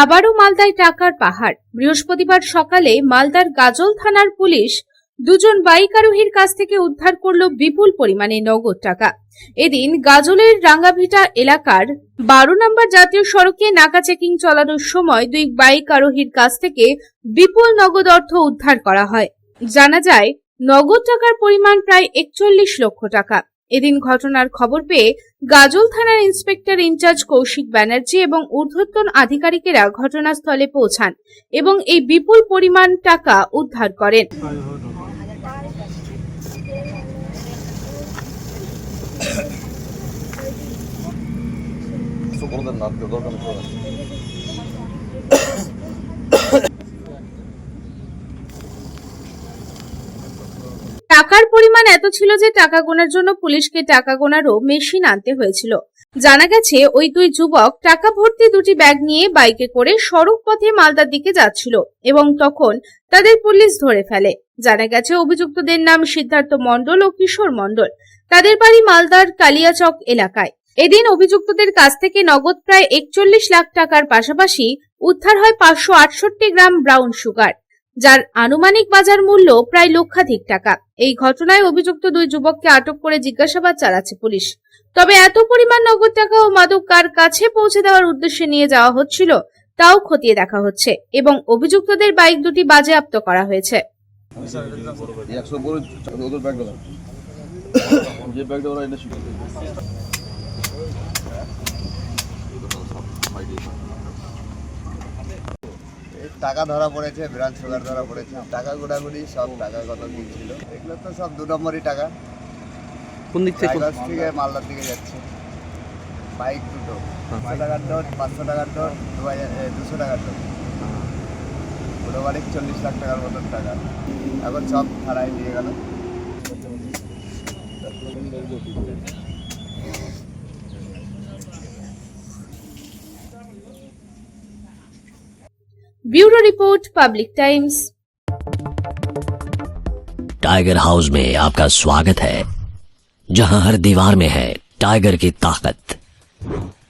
আবারও মালদায় টাকার পাহাড়। বৃহস্পতিবার সকালে মালদার গাজল থানার পুলিশ দুজন বাইক আরোহীর কাছ থেকে উদ্ধার করল বিপুল পরিমাণে নগদ টাকা। এদিন গাজলের রাঙ্গাভিটা এলাকার 12 নম্বর জাতীয় সড়কে নাকা চেকিং চালানোর সময় দুই বাইক আরোহীর কাছ থেকে বিপুল নগদ অর্থ উদ্ধার করা হয়। জানা যায় নগদ টাকার পরিমাণ প্রায় 41 লক্ষ টাকা। এদিন ঘটনার খবর পেয়ে গাজল থানার ইন্সপেক্টর ইনচার্জ কৌশিক ব্যানার্জি এবং ঊর্ধ্বতন আধিকারিকেরা ঘটনাস্থলে পৌঁছান এবং এই বিপুল পরিমাণ টাকা উদ্ধার করেন। টাকার পরিমাণ এত ছিল যে টাকা গোনার জন্য পুলিশকে টাকা গোনারও মেশিন আনতে হয়েছিল। জানা গেছে ওই দুই যুবক টাকা ভর্তি দুটি ব্যাগ নিয়ে বাইকে করে সড়ক পথে মালদার দিকে যাচ্ছিল এবং তখন তাদের পুলিশ ধরে ফেলে। জানা গেছে অভিযুক্তদের নাম সিদ্ধার্থ মণ্ডল ও কিশোর মণ্ডল। তাদের বাড়ি মালদার কালিয়াচক এলাকায়। এদিন অভিযুক্তদের কাছ থেকে নগদ প্রায় 41 লাখ টাকার পাশাপাশি উদ্ধার হয় 568 গ্রাম ব্রাউন সুগার, যার আনুমানিক বাজার মূল্য প্রায় লক্ষাধিক টাকা। এই ঘটনায় অভিযুক্ত দুই যুবককে আটক করে জিজ্ঞাসাবাদ চালাচ্ছে পুলিশ। তবে এত পরিমাণ নগদ টাকা ও মাদক কার কাছে পৌঁছে দেওয়ার উদ্দেশ্যে নিয়ে যাওয়া হচ্ছিল তাও খতিয়ে দেখা হচ্ছে এবং অভিযুক্তদের বাইক দুটি বাজেয়াপ্ত করা হয়েছে। টাকা ধরা পড়েছে, ব্রাউন সুগার ধরা পড়েছে। টাকা গোড়াগুড়ি সব টাকা কত কি ছিল এগুলো তো সব 2 নম্বরই টাকা। কোন দিক থেকে? থেকে মালদার দিকে যাচ্ছে। বাইক দুটো, 500 টাকার নোট, 500 টাকার নোট, 200 টাকার নোট, মোটামুটি 40 লাখ টাকার মতন টাকা। এখন সব থানায় নিয়ে গেল। Bureau report, public times. Tiger house में आपका स्वागत है, जहां हर दीवार में है टाइगर की ताकत।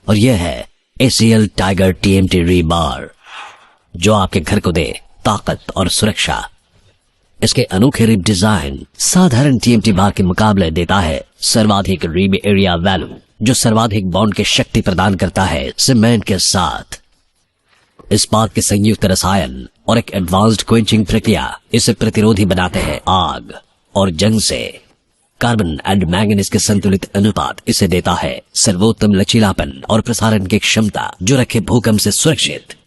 और यह है ACL टाइगर TMT रीबार, जो आपके घर को दे ताकत और सुरक्षा। इसके अनोखे रिब डिजाइन साधारण TMT बार के मुकाबले देता है सर्वाधिक रिब एरिया वैल्यू, जो सर्वाधिक बॉन्ड की शक्ति प्रदान करता है सीमेंट के साथ। इस्पात के संयुक्त रसायन और एक एडवांस्ड क्वेंचिंग प्रक्रिया इसे प्रतिरोधी बनाते हैं आग और जंग से। कार्बन एंड मैंगनीज के संतुलित अनुपात इसे देता है सर्वोत्तम लचीलापन और प्रसारण की क्षमता, जो रखे भूकंप से सुरक्षित।